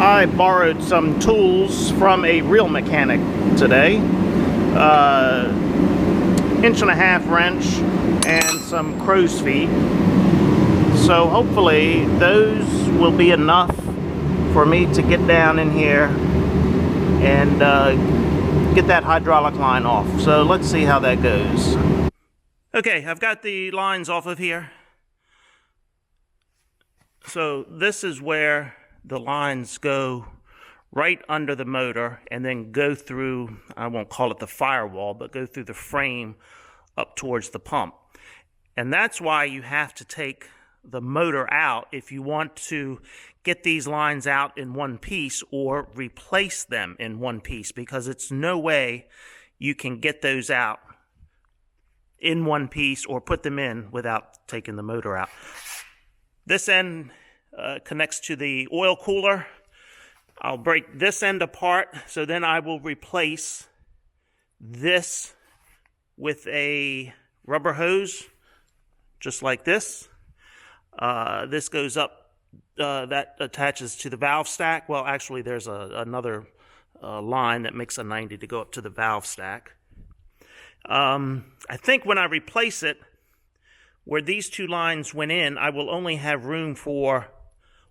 I borrowed some tools from a real mechanic today. 1.5-inch wrench and some crow's feet. So hopefully those will be enough for me to get down in here and get that hydraulic line off. So let's see how that goes. Okay, I've got the lines off of here. So this is where the lines go right under the motor and then go through, I won't call it the firewall, but go through the frame up towards the pump. And that's why you have to take the motor out if you want to get these lines out in one piece or replace them in one piece, because it's no way you can get those out in one piece or put them in without taking the motor out. This end connects to the oil cooler. I'll break this end apart, so then I will replace this with a rubber hose, just like this. This goes up, that attaches to the valve stack. Well, actually, there's another line that makes a 90 to go up to the valve stack. I think when I replace it, where these two lines went in, I will only have room for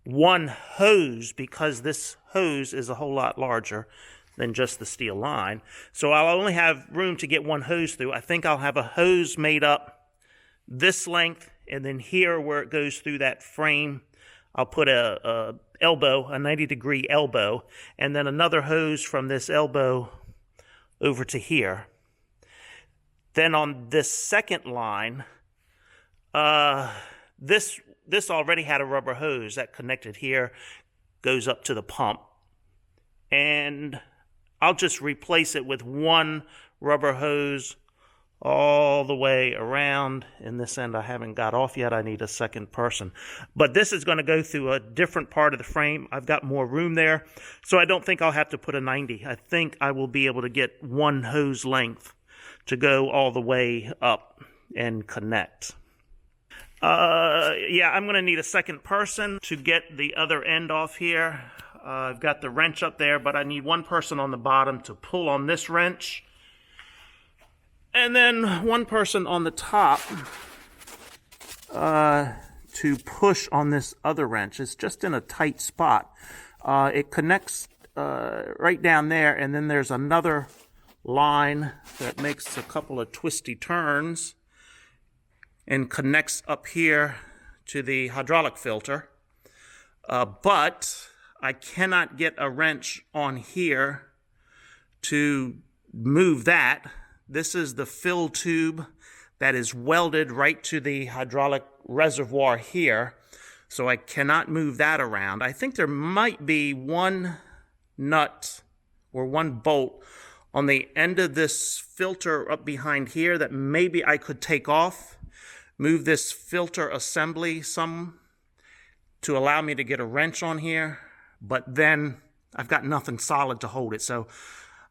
one hose, because this hose is a whole lot larger than just the steel line. So I'll only have room to get one hose through. I think I'll have a hose made up this length, and then here where it goes through that frame, I'll put a 90-degree elbow, and then another hose from this elbow over to here. Then on this second line, this already had a rubber hose that connected here, goes up to the pump. And I'll just replace it with one rubber hose all the way around. In this end I haven't got off yet. I need a second person. But this is going to go through a different part of the frame. I've got more room there, so I don't think I'll have to put a 90. I think I will be able to get one hose length to go all the way up and connect. Yeah, I'm going to need a second person to get the other end off here. I've got the wrench up there, but I need one person on the bottom to pull on this wrench. And then one person on the top to push on this other wrench. It's just in a tight spot. It connects right down there, and then there's another line that makes a couple of twisty turns and connects up here to the hydraulic filter. But I cannot get a wrench on here to move that. This is the fill tube that is welded right to the hydraulic reservoir here, so I cannot move that around. I think there might be one nut or one bolt on the end of this filter up behind here that maybe I could take off, move this filter assembly some to allow me to get a wrench on here, but then I've got nothing solid to hold it. So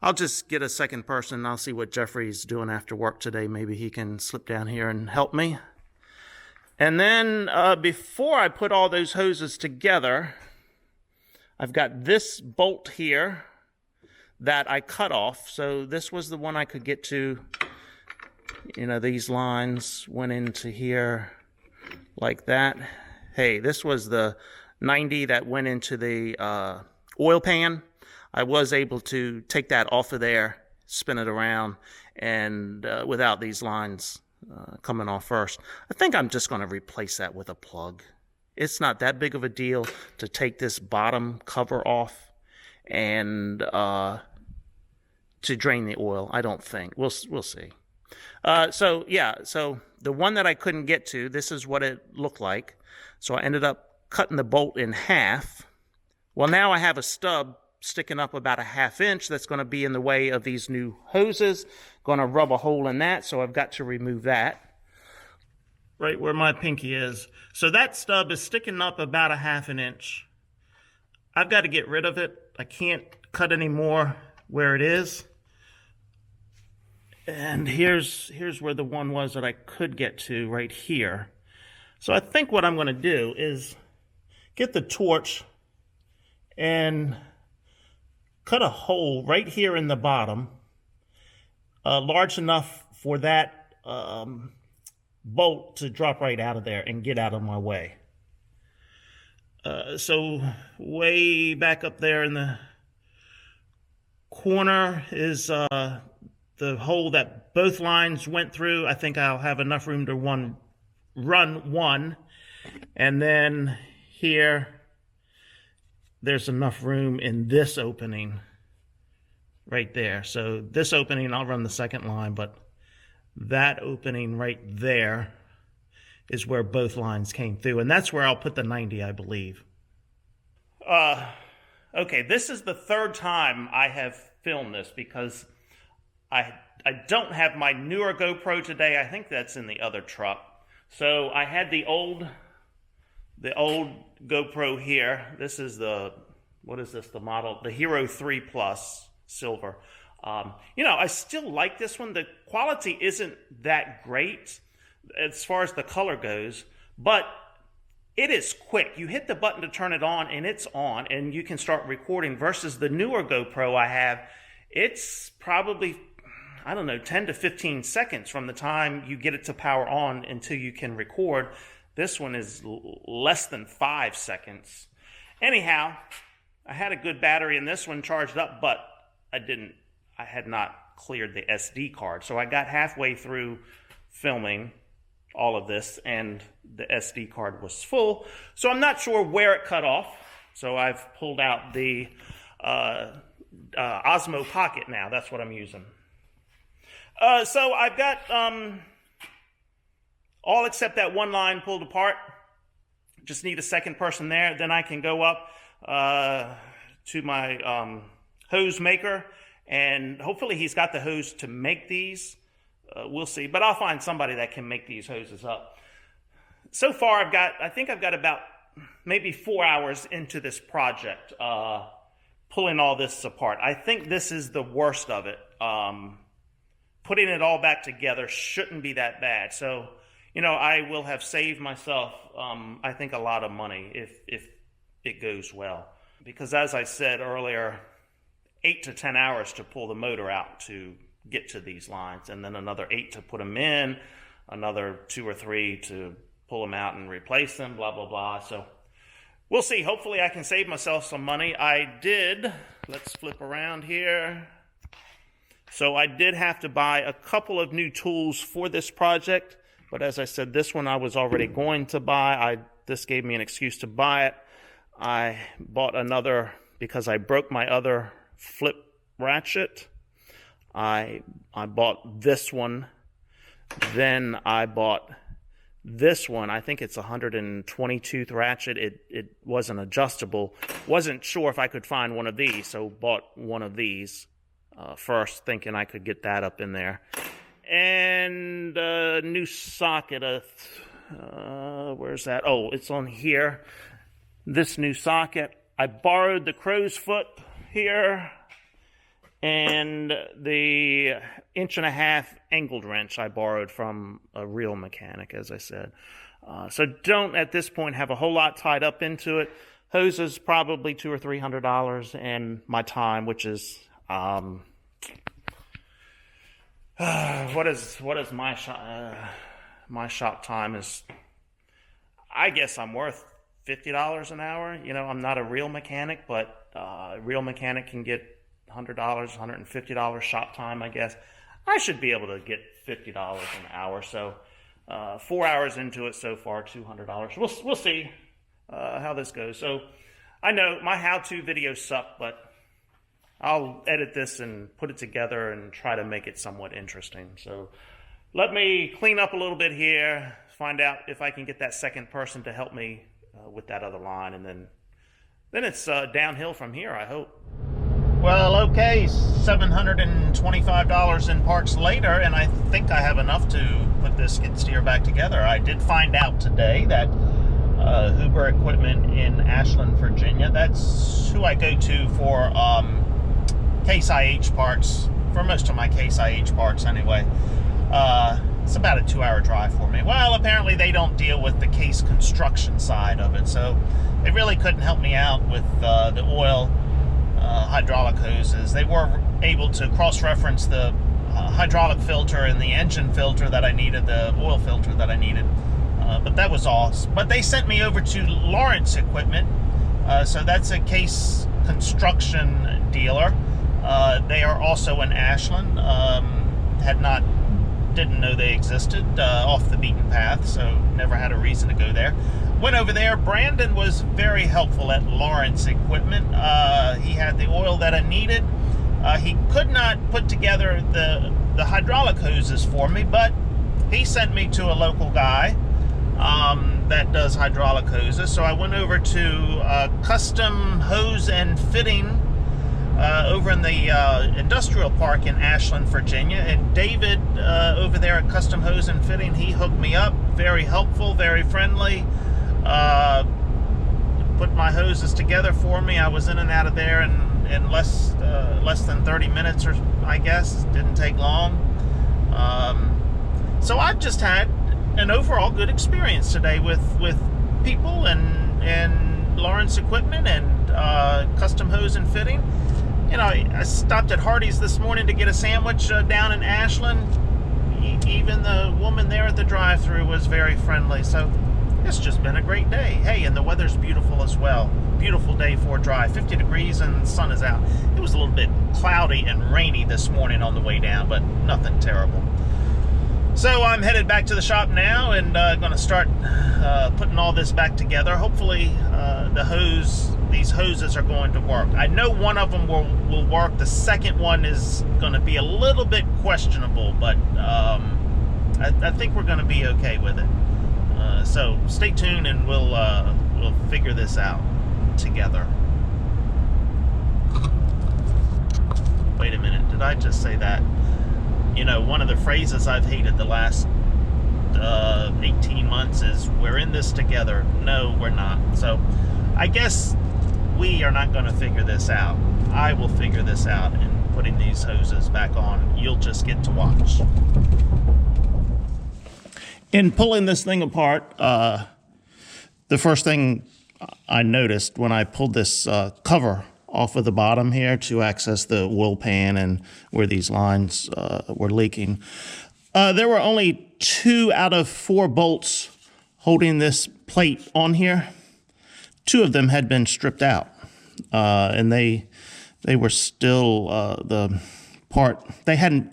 I'll just get a second person, and I'll see what Jeffrey's doing after work today. Maybe he can slip down here and help me. And then before I put all those hoses together, I've got this bolt here that I cut off. So this was the one I could get to. You know, these lines went into here like that. Hey, this was the 90 that went into the oil pan. I was able to take that off of there, spin it around, and without these lines coming off first. I think I'm just going to replace that with a plug. It's not that big of a deal to take this bottom cover off and to drain the oil, I don't think. We'll see. So the one that I couldn't get to, this is what it looked like. So I ended up cutting the bolt in half. Well, now I have a stub sticking up about a 1/2 inch that's going to be in the way of these new hoses. Going to rub a hole in that, so I've got to remove that. Right where my pinky is. So that stub is sticking up about a 1/2 inch. I've got to get rid of it. I can't cut any more where it is. And here's where the one was that I could get to, right here. So I think what I'm going to do is get the torch and cut a hole right here in the bottom, large enough for that bolt to drop right out of there and get out of my way. So way back up there in the corner is the hole that both lines went through. I think I'll have enough room to run one, and then here there's enough room in this opening right there. So this opening, I'll run the second line, but that opening right there is where both lines came through, and that's where I'll put the 90, I believe. Okay, this is the third time I have filmed this because I don't have my newer GoPro today. I think that's in the other truck. So I had the old GoPro here. This is the, what is this, the model? The Hero 3 Plus Silver. You know, I still like this one. The quality isn't that great as far as the color goes, but it is quick. You hit the button to turn it on and it's on, and you can start recording, versus the newer GoPro I have. It's probably, I don't know, 10 to 15 seconds from the time you get it to power on until you can record. This one is less than 5 seconds. Anyhow, I had a good battery in this one charged up, but I had not cleared the SD card. So I got halfway through filming all of this and the SD card was full. So I'm not sure where it cut off. So I've pulled out the Osmo Pocket now. That's what I'm using. So I've got all except that one line pulled apart. Just need a second person there. Then I can go up to my hose maker, and hopefully he's got the hose to make these. We'll see, but I'll find somebody that can make these hoses up. So far, I think I've got about maybe 4 hours into this project, pulling all this apart. I think this is the worst of it. Putting it all back together shouldn't be that bad. So, you know, I will have saved myself, I think, a lot of money if it goes well. Because as I said earlier, 8 to 10 hours to pull the motor out to get to these lines, and then another 8 to put them in, another 2 or 3 to pull them out and replace them, blah, blah, blah. So we'll see. Hopefully I can save myself some money. Let's flip around here. So I did have to buy a couple of new tools for this project, but as I said, this one I was already going to buy. This gave me an excuse to buy it. I bought another because I broke my other flip ratchet. I bought this one, then I bought this one. I think it's a 120 tooth ratchet. It wasn't adjustable. Wasn't sure if I could find one of these, so bought one of these first, thinking I could get that up in there. And a new socket, where's that? Oh, it's on here. This new socket. I borrowed the crow's foot here, and the 1.5-inch angled wrench I borrowed from a real mechanic, as I said. So don't, at this point, have a whole lot tied up into it. Hoses, probably $200 or $300, and my time, which is, what is my shop time is, I guess I'm worth $50 an hour. You know, I'm not a real mechanic, but a real mechanic can get $100, $150 shop time, I guess. I should be able to get $50 an hour. So 4 hours into it so far, $200. We'll see how this goes. So I know my how-to videos suck, but I'll edit this and put it together and try to make it somewhat interesting. So let me clean up a little bit here, find out if I can get that second person to help me with that other line, and then it's downhill from here, I hope. Well, okay, $725 in parts later, and I think I have enough to put this skid steer back together. I did find out today that Huber Equipment in Ashland, Virginia, that's who I go to for Case IH parts, for most of my Case IH parts anyway. It's about a 2-hour drive for me. Well, apparently they don't deal with the Case construction side of it, so they really couldn't help me out with the oil hydraulic hoses. They were able to cross-reference the hydraulic filter and the engine filter that I needed, the oil filter that I needed, but that was all. But they sent me over to Lawrence Equipment, so that's a Case construction dealer. They are also in Ashland. Didn't know they existed, off the beaten path, so never had a reason to go there. Went over there. Brandon was very helpful at Lawrence Equipment. He had the oil that I needed. He could not put together the hydraulic hoses for me, but he sent me to a local guy that does hydraulic hoses. So I went over to Custom Hose and Fitting over in the industrial park in Ashland, Virginia, and David over there at Custom Hose and Fitting, he hooked me up. Very helpful, very friendly. Put my hoses together for me. I was in and out of there in less than 30 minutes, or I guess. Didn't take long. So I've just had an overall good experience today with people and Lawrence Equipment and Custom Hose and Fitting. You know, I stopped at Hardee's this morning to get a sandwich down in Ashland. Even the woman there at the drive-thru was very friendly. So it's just been a great day. Hey, and the weather's beautiful as well. Beautiful day for a drive. 50 degrees and the sun is out. It was a little bit cloudy and rainy this morning on the way down, but nothing terrible. So I'm headed back to the shop now and going to start putting all this back together. Hopefully these hoses are going to work. I know one of them will work. The second one is going to be a little bit questionable, but I think we're going to be okay with it. So stay tuned and we'll figure this out together. Wait a minute, did I just say that? You know, one of the phrases I've hated the last 18 months is, we're in this together. No, we're not. So I guess we are not going to figure this out. I will figure this out in putting these hoses back on. You'll just get to watch. In pulling this thing apart, the first thing I noticed when I pulled this cover off of the bottom here to access the oil pan and where these lines were leaking, there were only 2 out of 4 bolts holding this plate on here. 2 of them had been stripped out, and they were still the part. They hadn't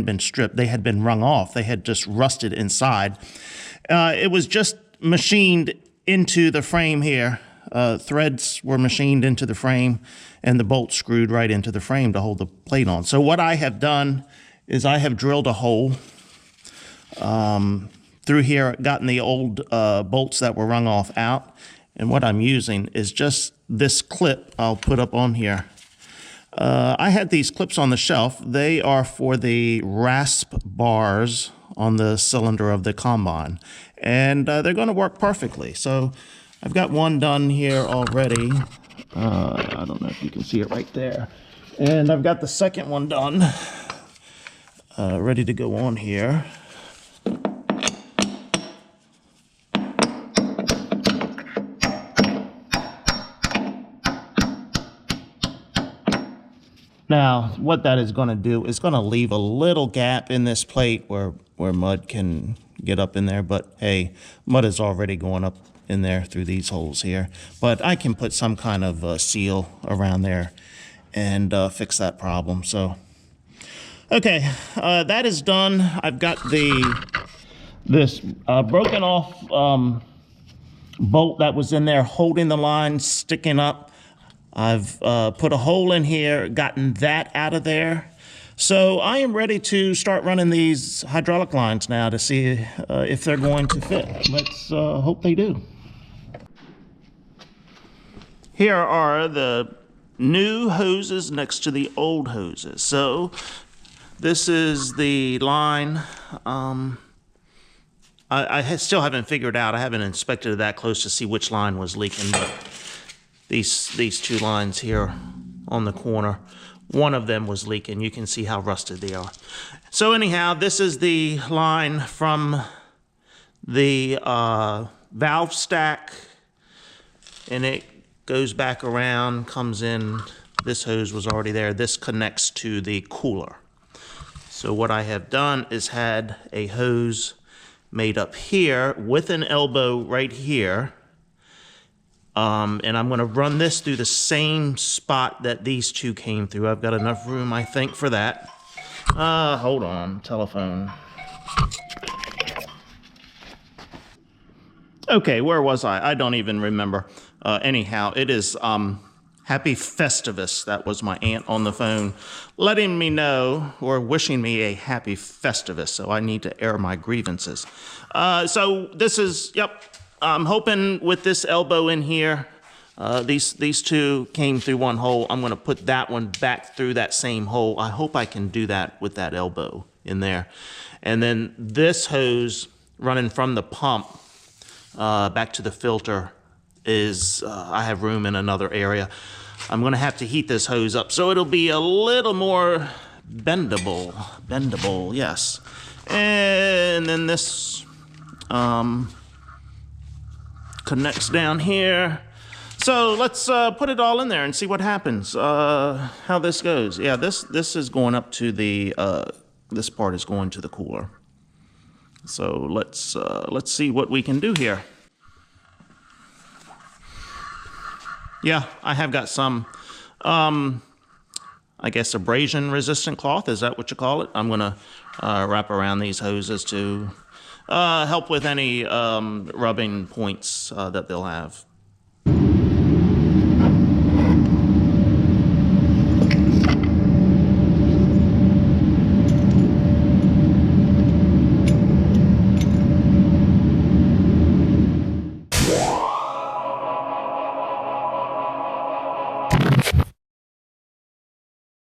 been stripped. They had been wrung off. They had just rusted inside. It was just machined into the frame here. Threads were machined into the frame, and the bolts screwed right into the frame to hold the plate on. So what I have done is I have drilled a hole through here, gotten the old bolts that were wrung off out, and what I'm using is just this clip I'll put up on here. I had these clips on the shelf. They are for the rasp bars on the cylinder of the combine, and they're going to work perfectly. So I've got one done here already. I don't know if you can see it right there. And I've got the second one done, ready to go on here. Now, what that is going to do is going to leave a little gap in this plate where mud can get up in there. But hey, mud is already going up in there through these holes here. But I can put some kind of seal around there and fix that problem. So, okay, that is done. I've got this broken off bolt that was in there holding the line sticking up. I've put a hole in here, gotten that out of there. So I am ready to start running these hydraulic lines now to see if they're going to fit. Let's hope they do. Here are the new hoses next to the old hoses. So this is the line. I still haven't figured out, I haven't inspected it that close to see which line was leaking, but these 2 lines here on the corner, one of them was leaking. You can see how rusted they are. So anyhow, this is the line from the valve stack, and it goes back around, comes in. This hose was already there. This connects to the cooler. So what I have done is had a hose made up here with an elbow right here. And I'm going to run this through the same spot that these two came through. I've got enough room, I think, for that. Hold on, telephone. Okay, where was I? I don't even remember. Anyhow, it is Happy Festivus. That was my aunt on the phone letting me know, or wishing me a happy Festivus, so I need to air my grievances. So this is, yep, I'm hoping with this elbow in here, these two came through one hole. I'm going to put that one back through that same hole. I hope I can do that with that elbow in there. And then this hose running from the pump back to the filter is, I have room in another area. I'm going to have to heat this hose up so it'll be a little more bendable, yes. And then this connects down here. So let's put it all in there and see what happens, how this goes. Yeah, this is going up to the, this part is going to the cooler. So let's see what we can do here. Yeah, I have got some, I guess, abrasion resistant cloth. Is that what you call it? I'm going to wrap around these hoses to help with any rubbing points that they'll have.